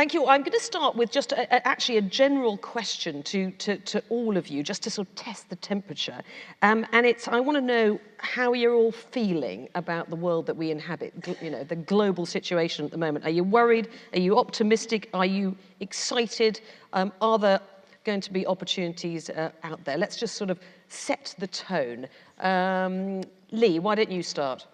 Thank you. I'm going to start with just actually a general question to all of you, just to sort of test the temperature. And I want to know how you're all feeling about the world that we inhabit, you know, the global situation at the moment. Are you worried? Are you optimistic? Are you excited? Are there going to be opportunities out there? Let's just sort of set the tone. Lee, why don't you start?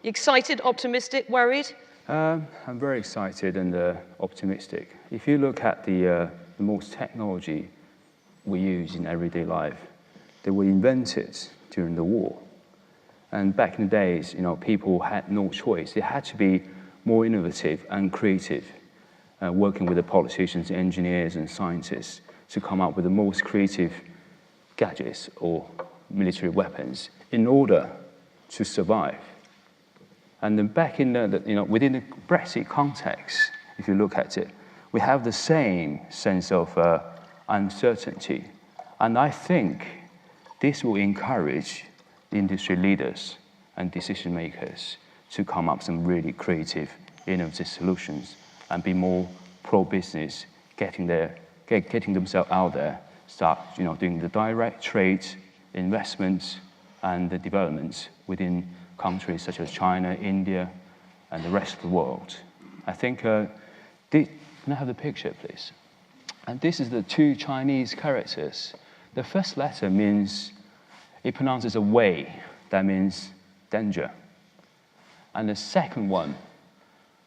Excited, optimistic, worried? I'm very excited and optimistic. If you look at the most technology we use in everyday life, they were invented during the war. And back in the days, you know, people had no choice. They had to be more innovative and creative, working with the politicians, engineers, and scientists to come up with the most creative gadgets or military weapons in order to survive. And then back in within the Brexit context, if you look at it, we have the same sense of uncertainty. And I think this will encourage the industry leaders and decision makers to come up with some really creative, innovative solutions and be more pro-business, getting themselves out there, start doing the direct trade, investments, and the developments within countries such as China, India, and the rest of the world. I think, can I have the picture, please? And this is the two Chinese characters. The first letter means, it pronounces a wei, that means danger. And the second one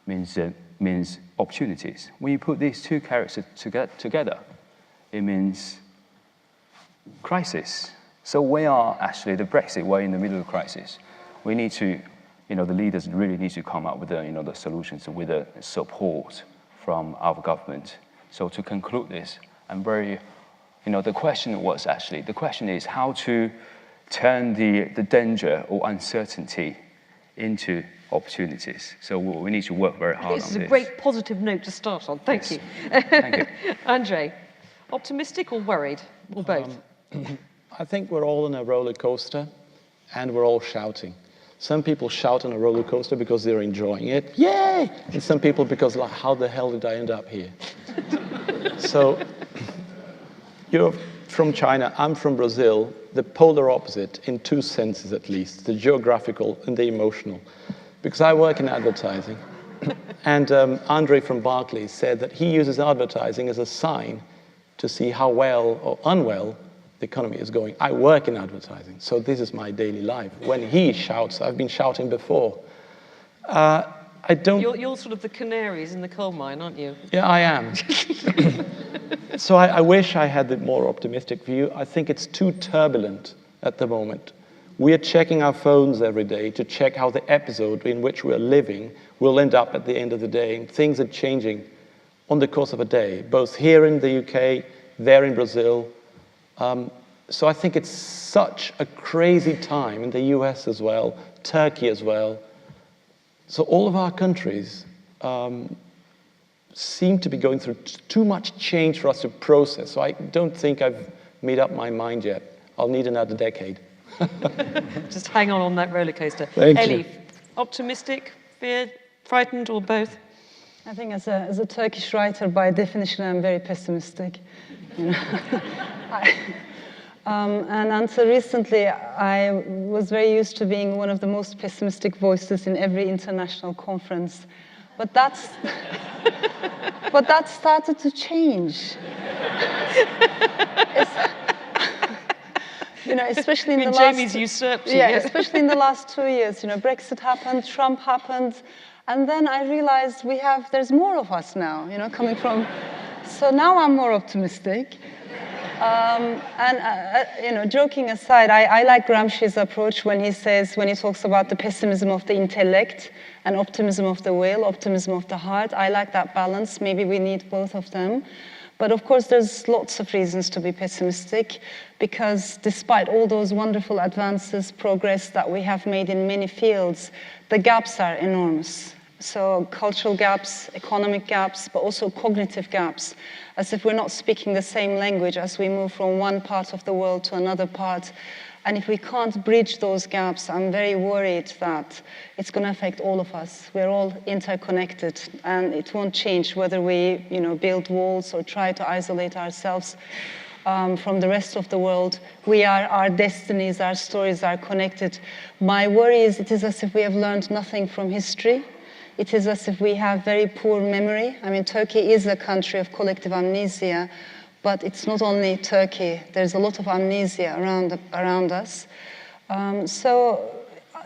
means opportunities. When you put these two characters together, it means crisis. So we are actually, the Brexit, we're in the middle of crisis. We need to, the leaders really need to come up with the solutions with the support from our government. So to conclude this, I'm very, the question is how to turn the danger or uncertainty into opportunities. So we need to work very hard on this. This is a great positive note to start on. Thank you. Thank you. Andre, optimistic or worried, or both? I think we're all in a roller coaster and we're all shouting. Some people shout on a roller coaster because they're enjoying it. Yay! And some people because, like, how the hell did I end up here? So, you're from China, I'm from Brazil, the polar opposite in two senses at least, the geographical and the emotional. Because I work in advertising. And Andre from Barclays said that he uses advertising as a sign to see how well or unwell the economy is going. I work in advertising, so this is my daily life. When he shouts, I've been shouting before. I don't... You're sort of the canaries in the coal mine, aren't you? Yeah, I am. So I wish I had the more optimistic view. I think it's too turbulent at the moment. We are checking our phones every day to check how the episode in which we're living will end up at the end of the day. And things are changing on the course of a day, both here in the UK, there in Brazil. So I think it's such a crazy time in the US as well, Turkey as well. So all of our countries seem to be going through too much change for us to process. So I don't think I've made up my mind yet. I'll need another decade. Just hang on that roller coaster. Thank Ellie, you. optimistic, feared, frightened, or both? I think as a Turkish writer, by definition, I'm very pessimistic. And until recently, I was very used to being one of the most pessimistic voices in every international conference. But that started to change. Especially in the last... Jamie's usurped you. Yeah, especially in the last 2 years. Brexit happened, Trump happened, and then I realized there's more of us now, coming from... So now I'm more optimistic. Joking aside, I like Gramsci's approach when he talks about the pessimism of the intellect and optimism of the will, optimism of the heart. I like that balance. Maybe we need both of them. But of course, there's lots of reasons to be pessimistic, because despite all those wonderful advances, progress that we have made in many fields, the gaps are enormous. So cultural gaps, economic gaps, but also cognitive gaps, as if we're not speaking the same language as we move from one part of the world to another part. And if we can't bridge those gaps, I'm very worried that it's going to affect all of us. We're all interconnected, and it won't change whether we, build walls or try to isolate ourselves from the rest of the world. Our destinies, our stories are connected. My worry is it is as if we have learned nothing from history. It is as if we have very poor memory. I mean, Turkey is a country of collective amnesia, but it's not only Turkey. There's a lot of amnesia around us. So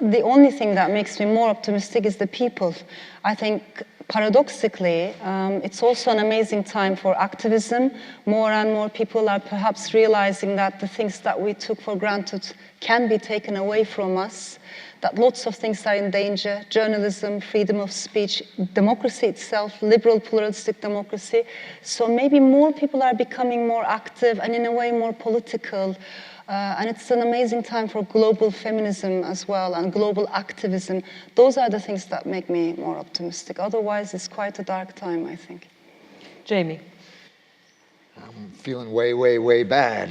the only thing that makes me more optimistic is the people. I think paradoxically, it's also an amazing time for activism. More and more people are perhaps realizing that the things that we took for granted can be taken away from us, that lots of things are in danger: journalism, freedom of speech, democracy itself, liberal pluralistic democracy. So maybe more people are becoming more active and in a way more political. And it's an amazing time for global feminism as well, and global activism. Those are the things that make me more optimistic. Otherwise, it's quite a dark time, I think. Jamie? I'm feeling way, way, way bad.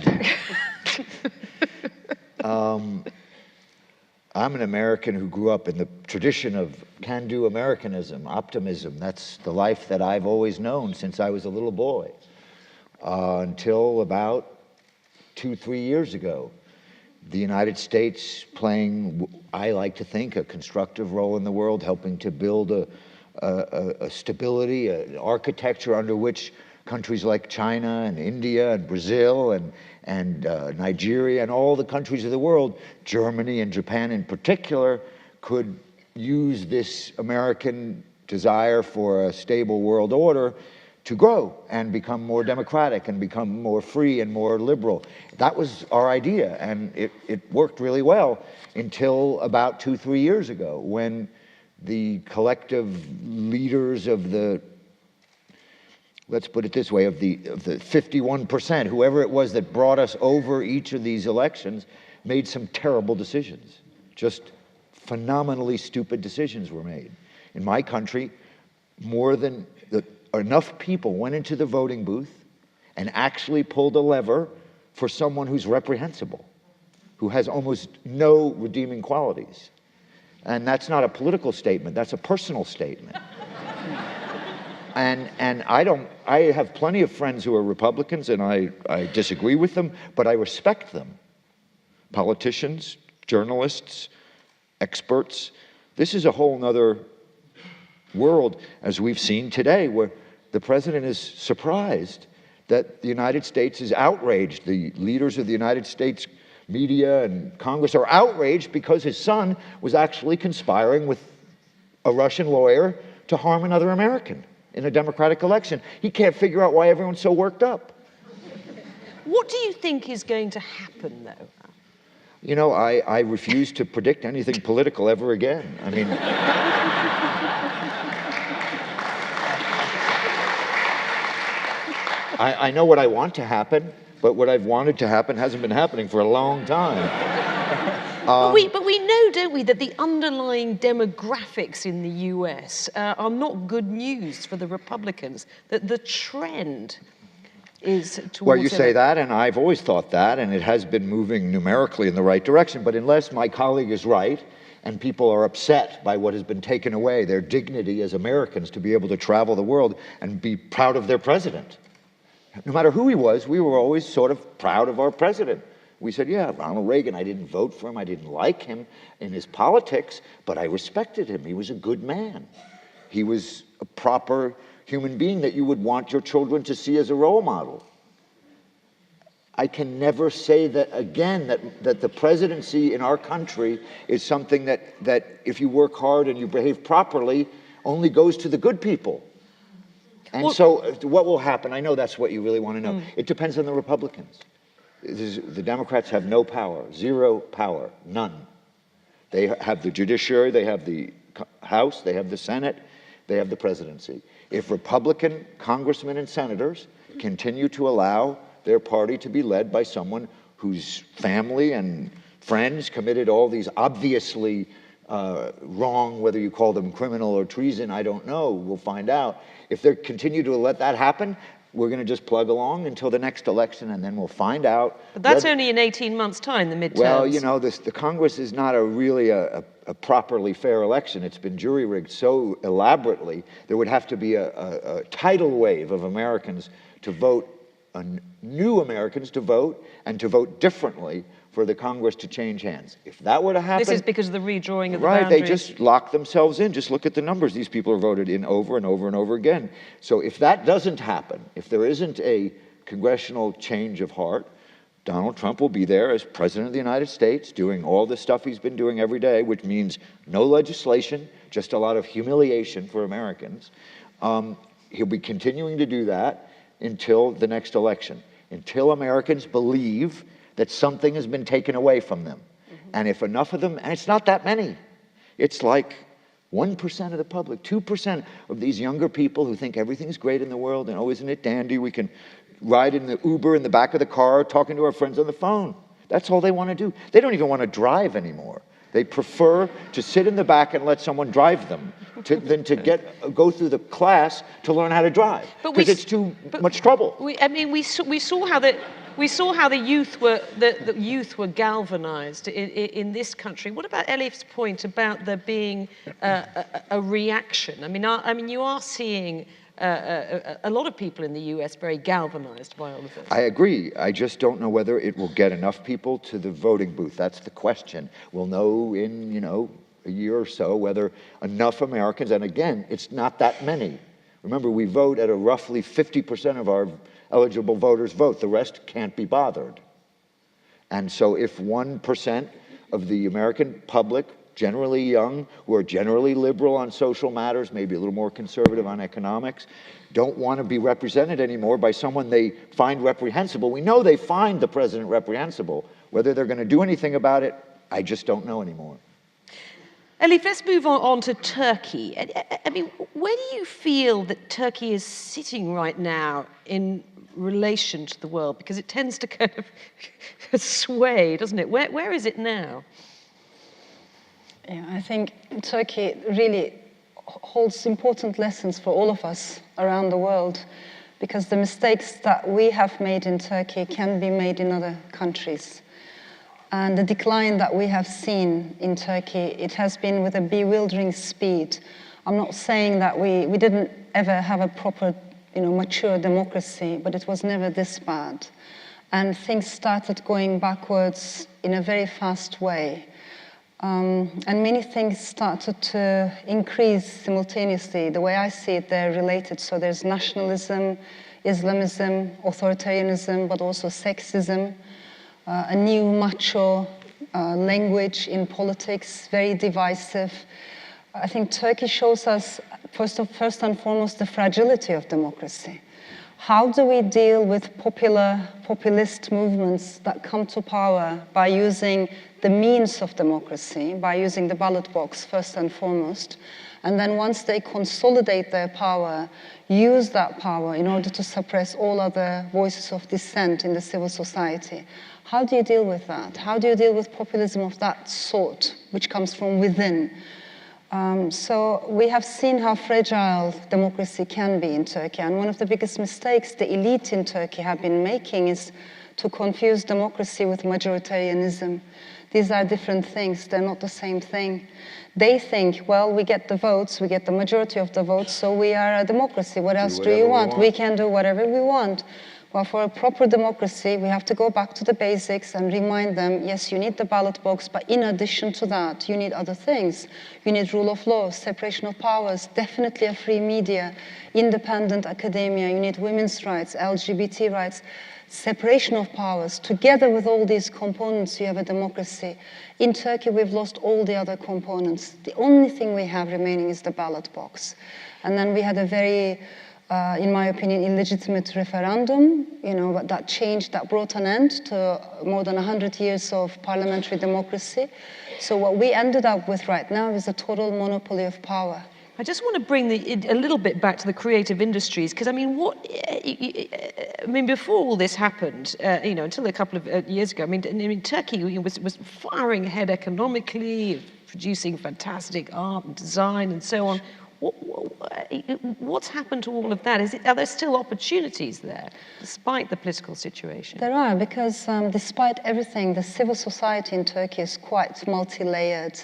I'm an American who grew up in the tradition of can-do Americanism, optimism. That's the life that I've always known since I was a little boy, until about 2-3 years ago. The United States playing, I like to think, a constructive role in the world, helping to build a stability, an architecture under which countries like China and India and Brazil and Nigeria and all the countries of the world, Germany and Japan in particular, could use this American desire for a stable world order to grow and become more democratic and become more free and more liberal. That was our idea, and it worked really well until about 2-3 years ago, when the collective leaders of the, let's put it this way, of the 51%, whoever it was that brought us over each of these elections, made some terrible decisions. Just phenomenally stupid decisions were made. In my country, enough people went into the voting booth and actually pulled a lever for someone who's reprehensible, who has almost no redeeming qualities. And that's not a political statement, that's a personal statement. And I have plenty of friends who are Republicans, and I disagree with them, but I respect them. Politicians, journalists, experts. This is a whole nother world, as we've seen today, where the president is surprised that the United States is outraged. The leaders of the United States media and Congress are outraged because his son was actually conspiring with a Russian lawyer to harm another American in a democratic election. He can't figure out why everyone's so worked up. What do you think is going to happen, though? You know, I refuse to predict anything political ever again. I mean, I know what I want to happen, but what I've wanted to happen hasn't been happening for a long time. But we know, don't we, that the underlying demographics in the US are not good news for the Republicans, that the trend is towards... Well, you say that, and I've always thought that, and it has been moving numerically in the right direction, but unless my colleague is right, and people are upset by what has been taken away, their dignity as Americans to be able to travel the world and be proud of their president. No matter who he was, we were always sort of proud of our president. We said, yeah, Ronald Reagan, I didn't vote for him, I didn't like him in his politics, but I respected him. He was a good man. He was a proper human being that you would want your children to see as a role model. I can never say that again, that the presidency in our country is something that if you work hard and you behave properly, only goes to the good people. And so what will happen? I know that's what you really want to know. It depends on the Republicans. The Democrats have no power, zero power, none. They have the judiciary, they have the House, they have the Senate, they have the presidency. If Republican congressmen and senators continue to allow their party to be led by someone whose family and friends committed all these obviously wrong, whether you call them criminal or treason, I don't know, we'll find out. If they continue to let that happen, we're going to just plug along until the next election, and then we'll find out. But that's only in 18 months' time, the midterms. Well, you know, the Congress is not really a properly fair election. It's been jury-rigged so elaborately. There would have to be a tidal wave of Americans to vote, new Americans to vote, and to vote differently for the Congress to change hands. If that were to happen... This is because of the redrawing of the right, boundaries. they just lock themselves in. Just look at the numbers. These people are voted in over and over and over again. So if that doesn't happen, if there isn't a congressional change of heart, Donald Trump will be there as President of the United States doing all the stuff he's been doing every day, which means no legislation, just a lot of humiliation for Americans. He'll be continuing to do that until the next election, until Americans believe that something has been taken away from them. And if enough of them, and it's not that many, it's like 1% of the public, 2% of these younger people who think everything's great in the world and, oh, isn't it dandy, we can ride in the Uber in the back of the car talking to our friends on the phone. That's all they want to do. They don't even want to drive anymore. They prefer to sit in the back and let someone drive them than to go through the class to learn how to drive, because it's too much trouble. We saw how the youth were galvanized in this country. What about Elif's point about there being a reaction? I mean, you are seeing a lot of people in the US very galvanized by all of this. I agree. I just don't know whether it will get enough people to the voting booth. That's the question. We'll know in, you know, a year or so whether enough Americans, and again, it's not that many. Remember, we vote at a roughly 50% of our eligible voters vote. The rest can't be bothered. And so if 1% of the American public, generally young, who are generally liberal on social matters, maybe a little more conservative on economics, don't want to be represented anymore by someone they find reprehensible. We know they find the president reprehensible. Whether they're going to do anything about it, I just don't know anymore. Elif, let's move on to Turkey. I mean, where do you feel that Turkey is sitting right now in relation to the world? Because it tends to kind of sway, doesn't it? Where is it now? Yeah, I think Turkey really holds important lessons for all of us around the world, because the mistakes that we have made in Turkey can be made in other countries. And the decline that we have seen in Turkey, it has been with a bewildering speed. I'm not saying that we didn't ever have a proper, mature democracy, but it was never this bad. And things started going backwards in a very fast way. And many things started to increase simultaneously. The way I see it, they're related. So there's nationalism, Islamism, authoritarianism, but also sexism, a new macho language in politics, very divisive. I think Turkey shows us, first and foremost, the fragility of democracy. How do we deal with populist movements that come to power by using the means of democracy, by using the ballot box first and foremost, and then once they consolidate their power, use that power in order to suppress all other voices of dissent in the civil society? How do you deal with that? How do you deal with populism of that sort, which comes from within? So we have seen how fragile democracy can be in Turkey, and one of the biggest mistakes the elite in Turkey have been making is to confuse democracy with majoritarianism. These are different things, they're not the same thing. They think, well, we get the votes, we get the majority of the votes, so we are a democracy. What else do you want? We can do whatever we want. Well, for a proper democracy, we have to go back to the basics and remind them, yes, you need the ballot box, but in addition to that, you need other things. You need rule of law, separation of powers, definitely a free media, independent academia, you need women's rights, LGBT rights, separation of powers. Together with all these components, you have a democracy. In Turkey, we've lost all the other components. The only thing we have remaining is the ballot box. And then we had a very, in my opinion, illegitimate referendum, but that changed, that brought an end to more than 100 years of parliamentary democracy. So what we ended up with right now is a total monopoly of power. I just want to bring a little bit back to the creative industries, because before all this happened, until a couple of years ago, Turkey was firing ahead economically, producing fantastic art and design and so on. what's happened to all of that? Are there still opportunities there, despite the political situation? There are, because despite everything, the civil society in Turkey is quite multi-layered,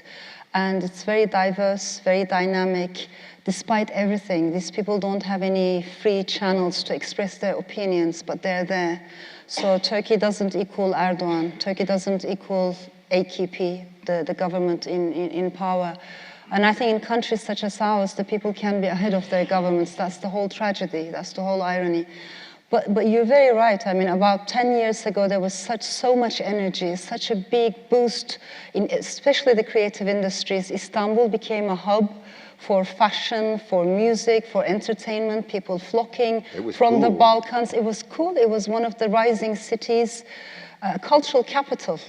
and it's very diverse, very dynamic. Despite everything, these people don't have any free channels to express their opinions, but they're there. So Turkey doesn't equal Erdogan. Turkey doesn't equal AKP, the government in power. And I think in countries such as ours, the people can be ahead of their governments. That's the whole tragedy. That's the whole irony. But you're very right. I mean, about 10 years ago, there was so much energy, such a big boost, in especially the creative industries. Istanbul became a hub for fashion, for music, for entertainment, people flocking from the Balkans. It was cool. It was one of the rising cities, cultural capital.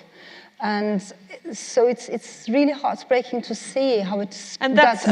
And so it's really heartbreaking to see how it's that's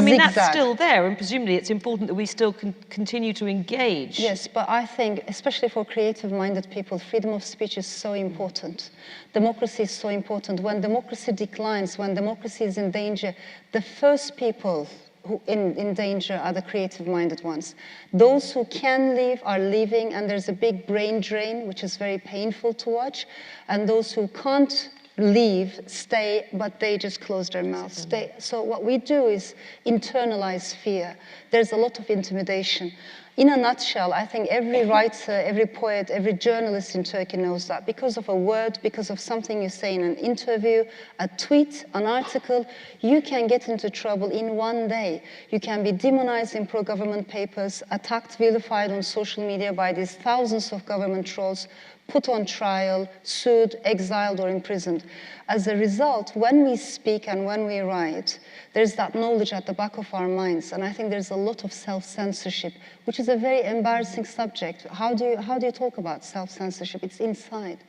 still there, and presumably it's important that we still continue to engage. Yes, but I think, especially for creative-minded people, freedom of speech is so important. Democracy is so important. When democracy declines, when democracy is in danger, the first people who in danger are the creative-minded ones. Those who can leave are leaving, and there's a big brain drain, which is very painful to watch. And those who can't leave, stay, but they just close their mouths. So what we do is internalize fear. There's a lot of intimidation. In a nutshell, I think every writer, every poet, every journalist in Turkey knows that because of a word, because of something you say in an interview, a tweet, an article, you can get into trouble in one day. You can be demonized in pro-government papers, attacked, vilified on social media by these thousands of government trolls, put on trial, sued, exiled, or imprisoned. As a result, when we speak and when we write, there's that knowledge at the back of our minds, and I think there's a lot of self-censorship, which is a very embarrassing subject. How do you talk about self-censorship? It's inside.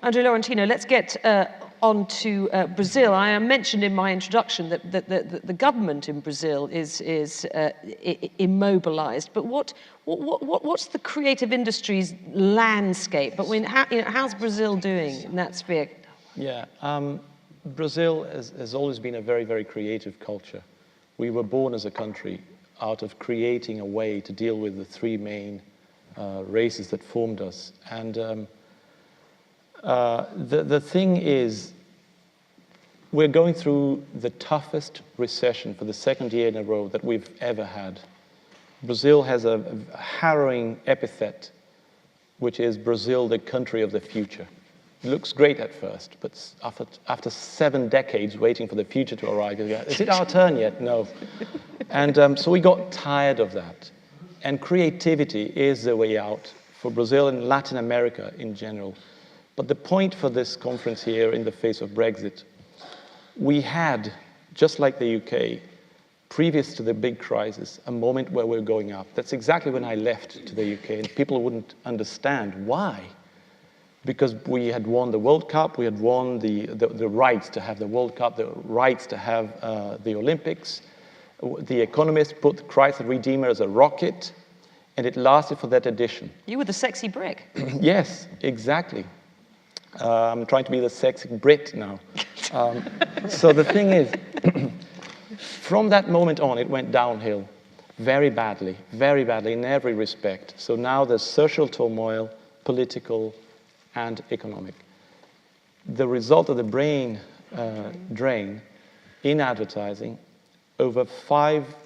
Andrea Laurentino, let's get on to Brazil. I mentioned in my introduction that the government in Brazil is immobilized, but what's the creative industries landscape? But how's Brazil doing in that sphere? Yeah, Brazil has always been a very, very creative culture. We were born as a country out of creating a way to deal with the three main races that formed us. And the thing is, we're going through the toughest recession for the second year in a row that we've ever had. Brazil has a harrowing epithet, which is Brazil, the country of the future. It looks great at first, but after 7 decades waiting for the future to arrive, you go, is it our turn yet? No. And so we got tired of that. And creativity is the way out for Brazil and Latin America in general. But the point for this conference here in the face of Brexit, we had, just like the UK, previous to the big crisis, a moment where we're going up. That's exactly when I left to the UK, and people wouldn't understand why. Because we had won the World Cup, we had won the rights to have the World Cup, the rights to have the Olympics. The Economist put Christ the Redeemer as a rocket, and it lasted for that edition. You were the sexy brick. Yes, exactly. I'm trying to be the sexy Brit now. So the thing is, from that moment on, it went downhill very badly in every respect. So now there's social turmoil, political, and economic. The result of the brain drain in advertising, over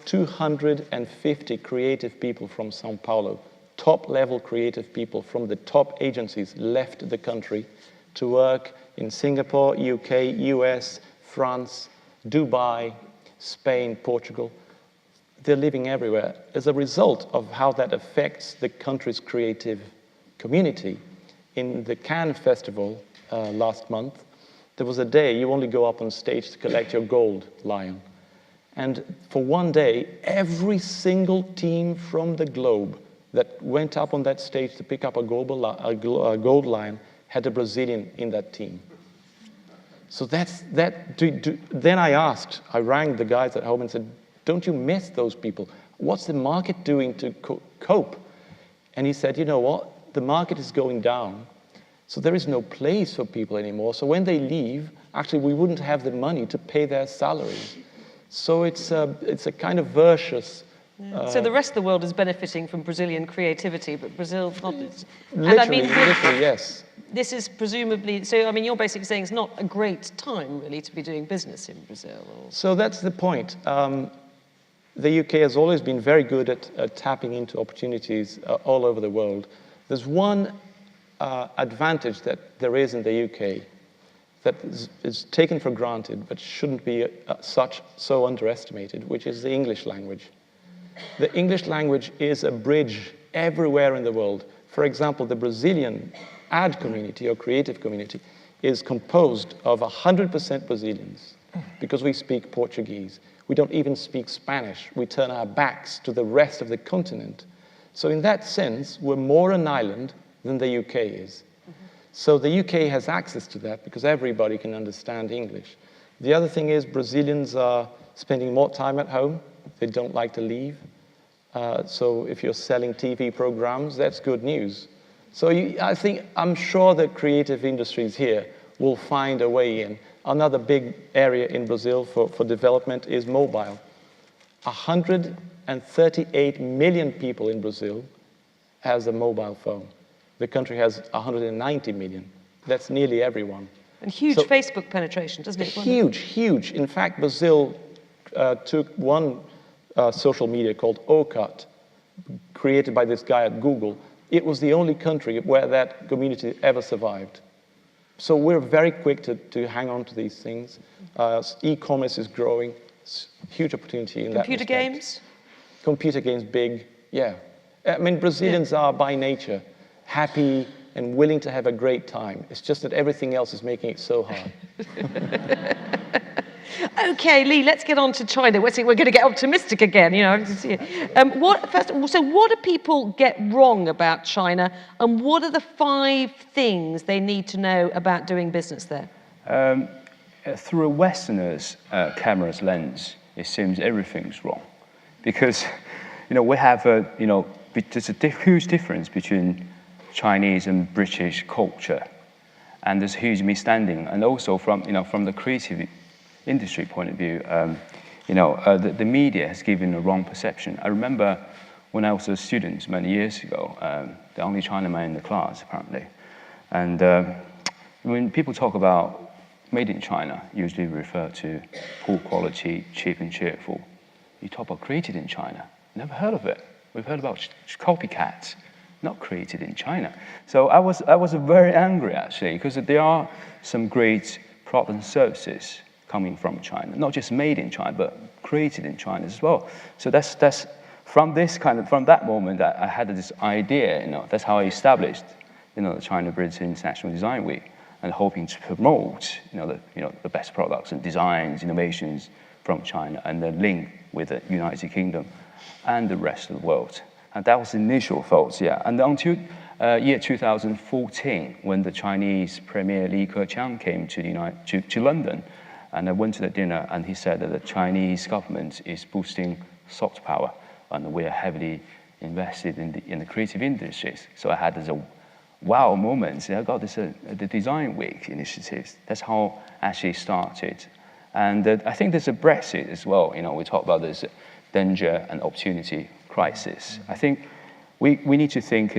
250 creative people from Sao Paulo, top-level creative people from the top agencies left the country to work in Singapore, UK, US, France, Dubai, Spain, Portugal. They're living everywhere. As a result of how that affects the country's creative community, in the Cannes Festival last month, there was a day you only go up on stage to collect your gold lion. And for one day, every single team from the globe that went up on that stage to pick up a gold lion had a Brazilian in that team. So that's that. Then I rang the guys at home and said, don't you miss those people? What's the market doing to cope? And he said, you know what? The market is going down, so there is no place for people anymore. So when they leave, actually, we wouldn't have the money to pay their salaries. So it's a kind of virtuous So the rest of the world is benefiting from Brazilian creativity, but Brazil's not. Literally, yes. This is presumably, so I mean, you're basically saying it's not a great time really to be doing business in Brazil. Or... So that's the point. The UK has always been very good at tapping into opportunities all over the world. There's one advantage that there is in the UK that is taken for granted but shouldn't be so underestimated, which is the English language. The English language is a bridge everywhere in the world. For example, the Brazilian ad community or creative community is composed of 100% Brazilians because we speak Portuguese. We don't even speak Spanish. We turn our backs to the rest of the continent. So in that sense, we're more an island than the UK is. So the UK has access to that because everybody can understand English. The other thing is Brazilians are spending more time at home. They don't like to leave. So if you're selling TV programs, that's good news. So I'm sure that creative industries here will find a way in. Another big area in Brazil for development is mobile. 138 million people in Brazil has a mobile phone. The country has 190 million. That's nearly everyone. And huge Facebook penetration, doesn't it? Huge, huge. In fact, Brazil took one social media called Orkut, created by this guy at Google. It was the only country where that community ever survived. So we're very quick to hang on to these things. E-commerce is growing. It's a huge opportunity in that respect. Computer games? Computer games, big, yeah. I mean, Brazilians are by nature happy and willing to have a great time. It's just that everything else is making it so hard. Okay, Lee, let's get on to China. We're going to get optimistic again, you know. So what do people get wrong about China, and what are the 5 things they need to know about doing business there? Through a Westerner's camera's lens, it seems everything's wrong, because, you know, we have there's a huge difference between Chinese and British culture, and there's a huge misunderstanding, and also from the creative industry point of view, the media has given a wrong perception. I remember when I was a student many years ago, the only Chinaman in the class apparently, and when people talk about made in China, usually refer to poor quality, cheap and cheerful. You talk about created in China, never heard of it. We've heard about copycats, not created in China. So I was very angry actually, because there are some great products and services coming from China, not just made in China, but created in China as well. So that's from that moment I had this idea. That's how I established, the China British International Design Week, and hoping to promote, the best products and designs, innovations from China, and the link with the United Kingdom and the rest of the world. And that was the initial thoughts, yeah. And until year 2014, when the Chinese Premier Li Keqiang came to London, and I went to the dinner, and he said that the Chinese government is boosting soft power, and we are heavily invested in the creative industries. So I had this wow moment. I got this the Design Week initiatives. That's how I actually started. And I think there's a Brexit as well. We talk about this danger and opportunity crisis. I think we need to think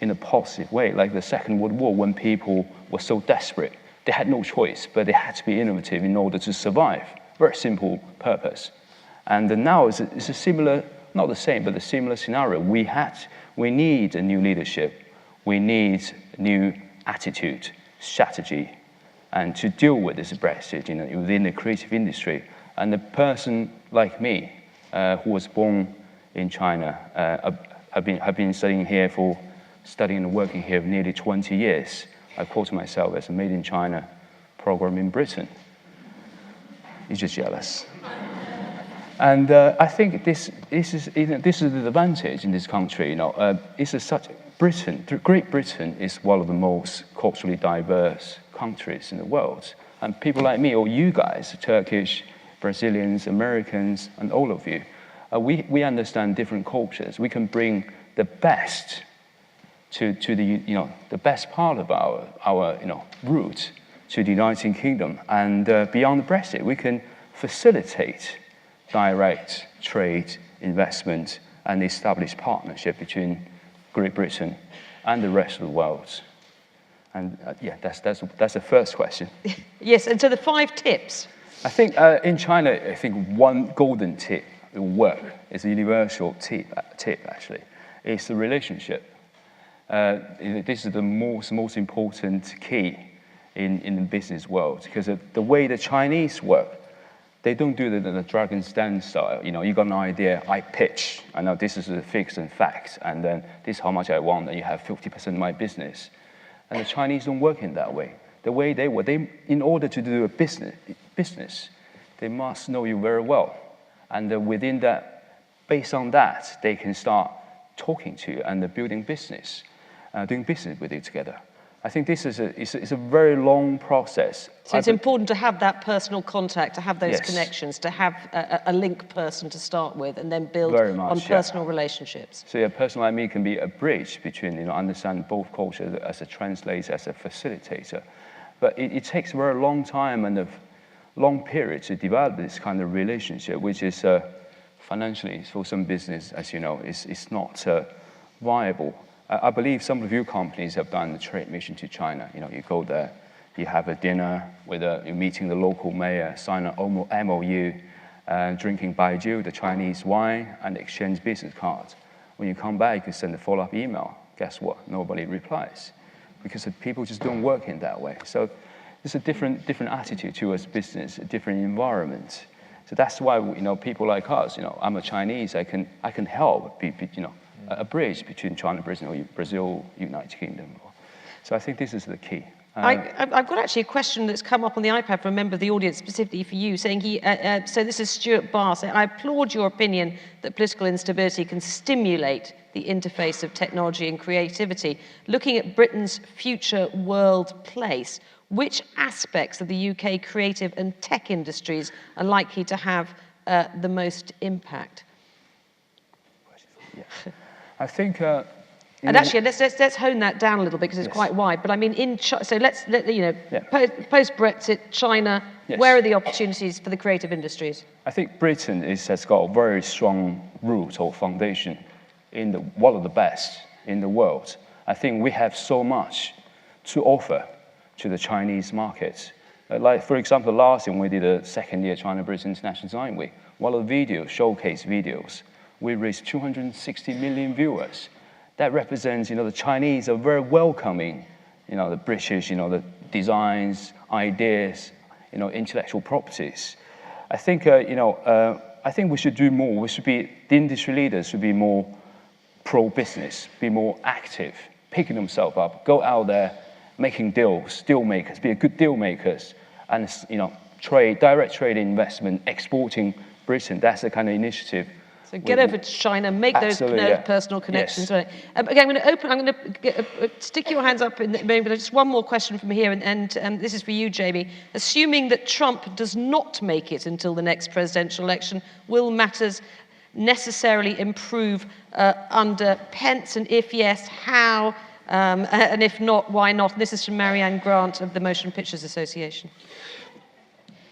in a positive way, like the Second World War, when people were so desperate. They had no choice, but they had to be innovative in order to survive. Very simple purpose. And now it's a similar, not the same, but a similar scenario. We need a new leadership. We need a new attitude, strategy, and to deal with this Brexit, within the creative industry. And a person like me, who was born in China, have been studying and working here for nearly 20 years. I quote myself as a made in China program in Britain. You're just jealous. And I think this is the advantage in this country. Great Britain is one of the most culturally diverse countries in the world. And people like me, or you guys, Turkish, Brazilians, Americans, and all of you, we understand different cultures. We can bring the best to the best part of our route to the United Kingdom, and beyond Brexit, we can facilitate direct trade investment and establish partnership between Great Britain and the rest of the world. And yeah, that's the first question. Yes, and so the 5 tips. I think in China, I think one golden tip will work. It's a universal tip actually. It's the relationship. This is the most important key in the business world, because the way the Chinese work, they don't do it in the Dragon's Den style. You know, you got an idea, I pitch, I know this is the fixed and facts, and then this is how much I want, and you have 50% of my business. And the Chinese don't work in that way. The way they work, in order to do a business, they must know you very well. And within that, based on that, they can start talking to you and building business, doing business with you together. I think this is a very long process. So it's important to have that personal contact, to have those Yes. connections, to have a link person to start with, and then build Very much, on yeah. personal relationships. So a person like me can be a bridge between, understand both cultures as a translator, as a facilitator. But it takes a very long time and a long period to develop this kind of relationship, which is financially, for some business, as you know, is not viable. I believe some of your companies have done a trade mission to China. You know, you go there, you have a dinner with you're meeting the local mayor, sign an MOU, drinking baijiu, the Chinese wine, and exchange business cards. When you come back, you send a follow-up email. Guess what? Nobody replies, because the people just don't work in that way. So it's a different attitude towards business, a different environment. So that's why people like us. I'm a Chinese. I can help be a bridge between China, Brazil, United Kingdom. So I think this is the key. I've got actually a question that's come up on the iPad from a member of the audience specifically for you, saying so this is Stuart Barr saying, I applaud your opinion that political instability can stimulate the interface of technology and creativity. Looking at Britain's future world place, which aspects of the UK creative and tech industries are likely to have the most impact? Yeah. I think... and actually, let's hone that down a little bit, because it's quite wide. But I mean, so post Brexit, China, where are the opportunities for the creative industries? I think Britain has got a very strong root or foundation in one of the best in the world. I think we have so much to offer to the Chinese market. Like, for example, last year when we did a second-year China-Britain International Design Week, one of the videos, showcase videos, we reached 260 million viewers. That represents, the Chinese are very welcoming, the British, the designs, ideas, intellectual properties. I think, I think we should do more. The industry leaders should be more pro-business, be more active, picking themselves up, go out there, making deals, deal makers, be a good deal makers, and, direct trade investment, exporting Britain. That's the kind of initiative. So get over to China, make those personal connections. Yes. Okay, I'm going to stick your hands up in the moment, but just one more question from here, and this is for you, Jamie. Assuming that Trump does not make it until the next presidential election, will matters necessarily improve under Pence? And if yes, how? And if not, why not? This is from Marianne Grant of the Motion Pictures Association.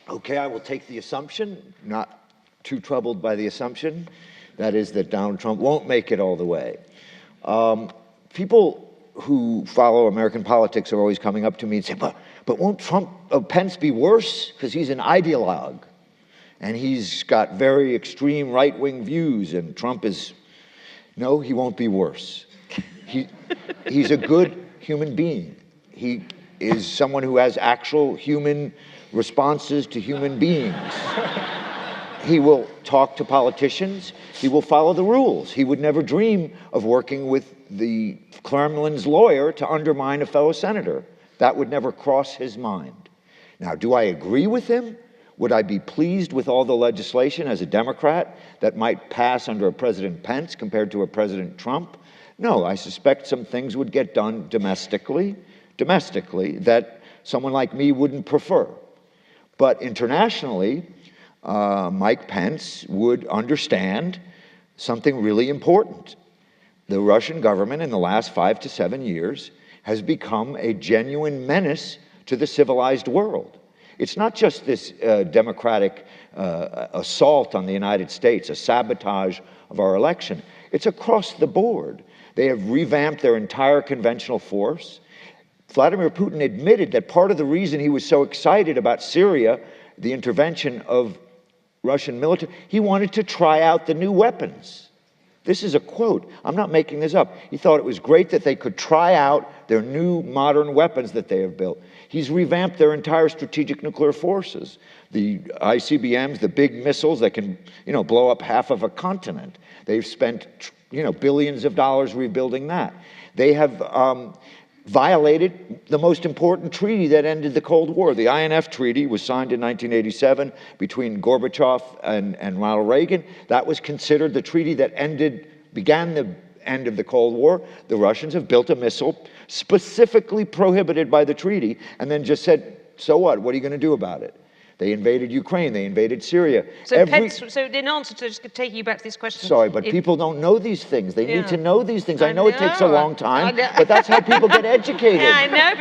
Okay, I will take the assumption, not too troubled by the assumption, that is that Donald Trump won't make it all the way. People who follow American politics are always coming up to me and say, but won't Pence be worse? Because he's an ideologue, and he's got very extreme right-wing views, and Trump is... No, he won't be worse. He's a good human being. He is someone who has actual human responses to human beings. He will talk to politicians. He will follow the rules. He would never dream of working with the Kremlin's lawyer to undermine a fellow senator. That would never cross his mind. Now, do I agree with him? Would I be pleased with all the legislation as a Democrat that might pass under a President Pence compared to a President Trump? No, I suspect some things would get done domestically that someone like me wouldn't prefer. But internationally, Mike Pence would understand something really important. The Russian government in the last 5 to 7 years has become a genuine menace to the civilized world. It's not just this democratic assault on the United States, a sabotage of our election. It's across the board. They have revamped their entire conventional force. Vladimir Putin admitted that part of the reason he was so excited about Syria, the intervention of Russian military, he wanted to try out the new weapons. This is a quote. I'm not making this up. He thought it was great that they could try out their new modern weapons that they have built. He's revamped their entire strategic nuclear forces. The ICBMs, the big missiles that can, blow up half of a continent. They've spent, billions of dollars rebuilding that. They have violated the most important treaty that ended the Cold War. The INF Treaty was signed in 1987 between Gorbachev and Ronald Reagan. That was considered the treaty that began the end of the Cold War. The Russians have built a missile specifically prohibited by the treaty and then just said, so what? What are you going to do about it? They invaded Ukraine. They invaded Syria. So, so in answer to just taking you back to this question... Sorry, but people don't know these things. They need to know these things. I know it takes a long time, but that's how people get educated. Yeah, I know,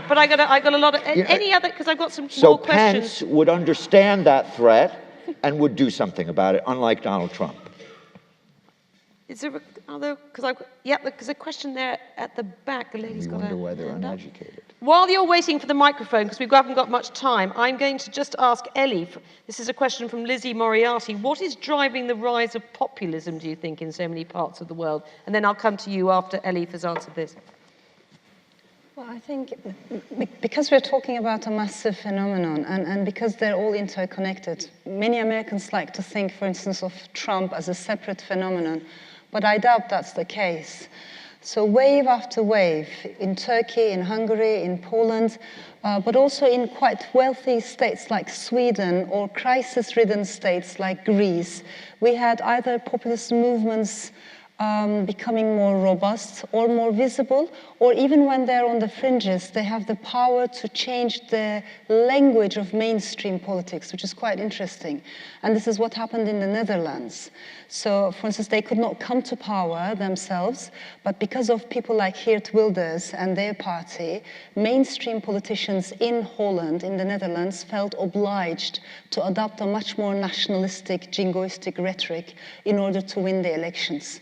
but I got a lot of... Any other... Because I've got some more questions. So Pence would understand that threat and would do something about it, unlike Donald Trump. Is there other... Because there's a question there at the back. The lady's got a... You wonder why they're uneducated. While you're waiting for the microphone, because we haven't got much time, I'm going to just ask Ellie, this is a question from Lizzie Moriarty, what is driving the rise of populism, do you think, in so many parts of the world? And then I'll come to you after Ellie has answered this. Well, I think because we're talking about a massive phenomenon and because they're all interconnected, many Americans like to think, for instance, of Trump as a separate phenomenon, but I doubt that's the case. So wave after wave, in Turkey, in Hungary, in Poland, but also in quite wealthy states like Sweden or crisis-ridden states like Greece, we had either populist movements becoming more robust or more visible, or even when they're on the fringes, they have the power to change the language of mainstream politics, which is quite interesting. And this is what happened in the Netherlands. So, for instance, they could not come to power themselves, but because of people like Geert Wilders and their party, mainstream politicians in Holland, in the Netherlands, felt obliged to adopt a much more nationalistic, jingoistic rhetoric in order to win the elections.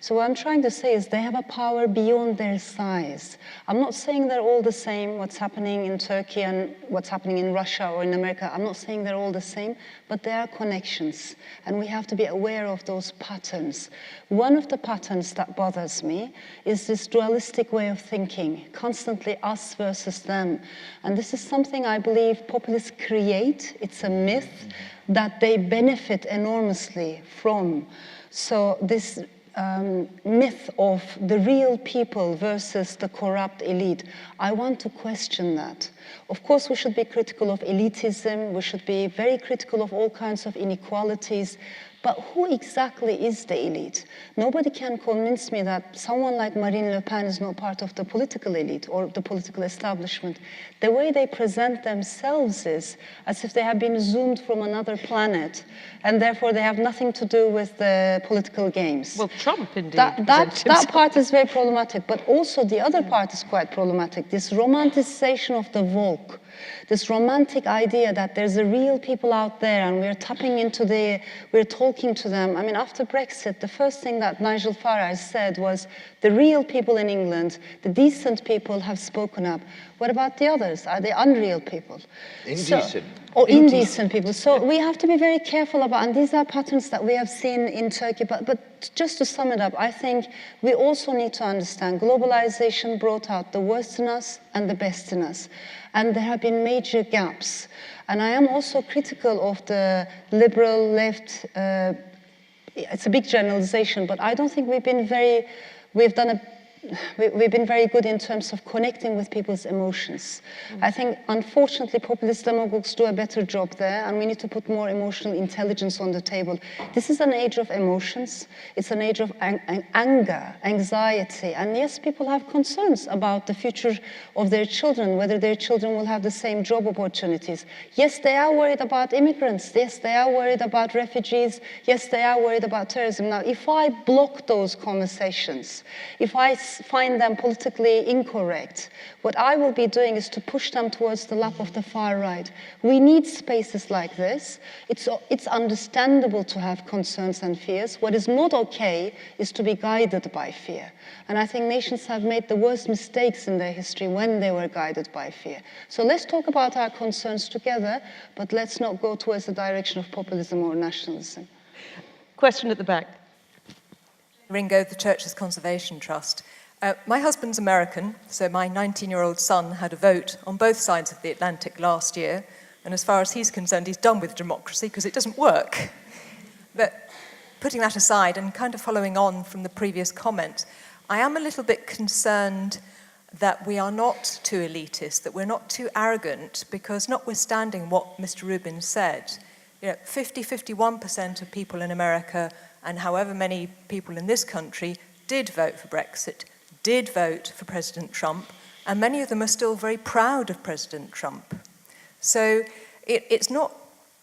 So what I'm trying to say is they have a power beyond their size. I'm not saying they're all the same, what's happening in Turkey and what's happening in Russia or in America. I'm not saying they're all the same, but there are connections. And we have to be aware of those patterns. One of the patterns that bothers me is this dualistic way of thinking, constantly us versus them. And this is something I believe populists create. It's a myth that they benefit enormously from. So this myth of the real people versus the corrupt elite, I want to question that. Of course, we should be critical of elitism, we should be very critical of all kinds of inequalities, but who exactly is the elite? Nobody can convince me that someone like Marine Le Pen is not part of the political elite or the political establishment. The way they present themselves is as if they have been zoomed from another planet, and therefore they have nothing to do with the political games. Well, Trump indeed. That part is very problematic, but also the other part is quite problematic. This romanticization of the Volk, this romantic idea that there's a real people out there and we're tapping into we're talking to them. I mean, after Brexit, the first thing that Nigel Farage said was the real people in England, the decent people have spoken up. What about the others? Are they unreal people? Indecent. Indecent people. So we have to be very careful about, and these are patterns that we have seen in Turkey, but just to sum it up, I think we also need to understand globalization brought out the worst in us and the best in us. And there have been major gaps. And I am also critical of the liberal left. It's a big generalization, but I don't think we've been very good in terms of connecting with people's emotions. I think, unfortunately, populist demagogues do a better job there, and we need to put more emotional intelligence on the table. This is an age of emotions. It's an age of anger, anxiety, and yes, people have concerns about the future of their children, whether their children will have the same job opportunities. Yes, they are worried about immigrants. Yes, they are worried about refugees. Yes, they are worried about terrorism. Now, if I block those conversations, if I find them politically incorrect. What I will be doing is to push them towards the lap of the far right. We need spaces like this. It's understandable to have concerns and fears. What is not okay is to be guided by fear. And I think nations have made the worst mistakes in their history when they were guided by fear. So let's talk about our concerns together, but let's not go towards the direction of populism or nationalism. Question at the back. Ringo, the Churches Conservation Trust. My husband's American, so my 19-year-old son had a vote on both sides of the Atlantic last year, and as far as he's concerned, he's done with democracy because it doesn't work. But putting that aside and kind of following on from the previous comment, I am a little bit concerned that we are not too elitist, that we're not too arrogant, because notwithstanding what Mr. Rubin said, 51% of people in America and however many people in this country did vote for Brexit, did vote for President Trump, and many of them are still very proud of President Trump. So it's not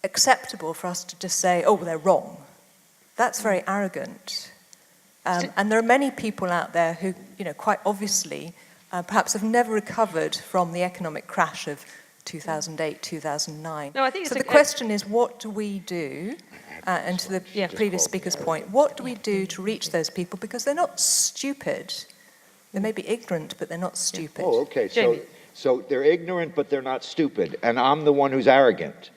acceptable for us to just say, oh, well, they're wrong. That's very arrogant. And there are many people out there who, quite obviously, perhaps have never recovered from the economic crash of 2008, 2009. No, I think so the question is, what do we do? And to the previous speaker's point, what do we do to reach those people? Because they're not stupid. They may be ignorant, but they're not stupid. Oh, okay. Jamie. So they're ignorant, but they're not stupid. And I'm the one who's arrogant.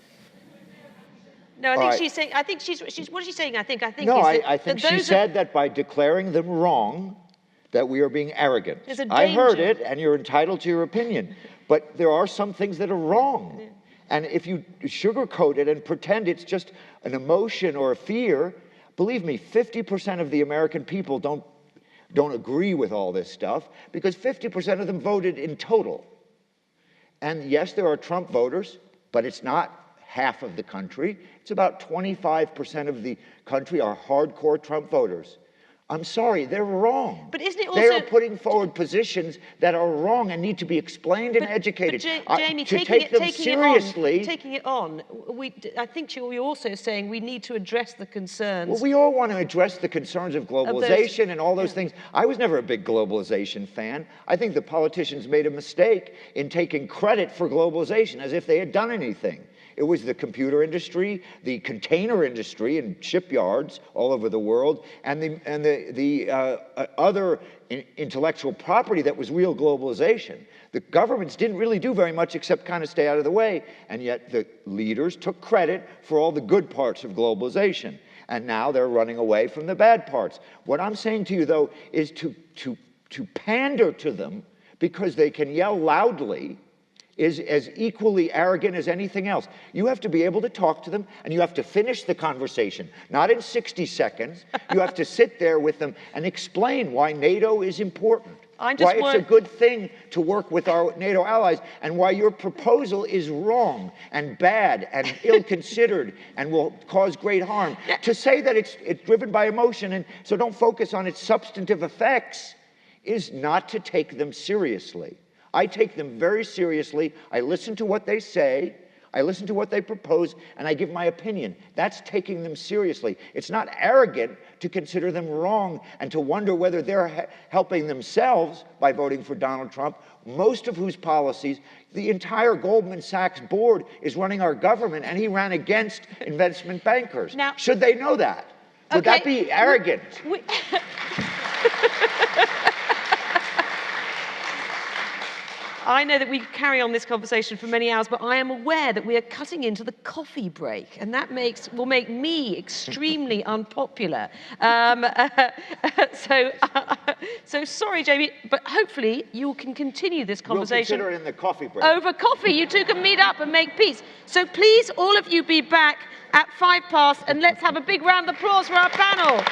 No, I think All right. she's saying, I think she's, what is she saying? I think No, is that, I think that she those said that by declaring them wrong, that we are being arrogant. There's a I heard danger. it, and you're entitled to your opinion. But there are some things that are wrong. Yeah. And if you sugarcoat it and pretend it's just an emotion or a fear, believe me, 50% of the American people don't agree with all this stuff, because 50% of them voted in total. And yes, there are Trump voters, but it's not half of the country. It's about 25% of the country are hardcore Trump voters. I'm sorry, they're wrong. But isn't it also... They are putting forward positions that are wrong and need to be explained and educated. But Jamie, taking it on, I think you're also saying we need to address the concerns. Well, we all want to address the concerns of globalization and all those things. I was never a big globalization fan. I think the politicians made a mistake in taking credit for globalization as if they had done anything. It was the computer industry, the container industry in shipyards all over the world, and the other intellectual property that was real globalization. The governments didn't really do very much except kind of stay out of the way, and yet the leaders took credit for all the good parts of globalization, and now they're running away from the bad parts. What I'm saying to you, though, is to pander to them because they can yell loudly is as equally arrogant as anything else. You have to be able to talk to them, and you have to finish the conversation, not in 60 seconds. You have to sit there with them and explain why NATO is important, why it's a good thing to work with our NATO allies, and why your proposal is wrong and bad and ill-considered and will cause great harm. To say that it's driven by emotion, and so don't focus on its substantive effects, is not to take them seriously. I take them very seriously. I listen to what they say, I listen to what they propose, and I give my opinion. That's taking them seriously. It's not arrogant to consider them wrong and to wonder whether they're helping themselves by voting for Donald Trump, most of whose policies, the entire Goldman Sachs board is running our government, and he ran against investment bankers. Now, should they know that? Would that be arrogant? I know that we carry on this conversation for many hours, but I am aware that we are cutting into the coffee break, and that will make me extremely unpopular. So sorry, Jamie, but hopefully you can continue this conversation. We'll consider it in the coffee break. Over coffee. You two can meet up and make peace. So please, all of you be back at 5 past, and let's have a big round of applause for our panel.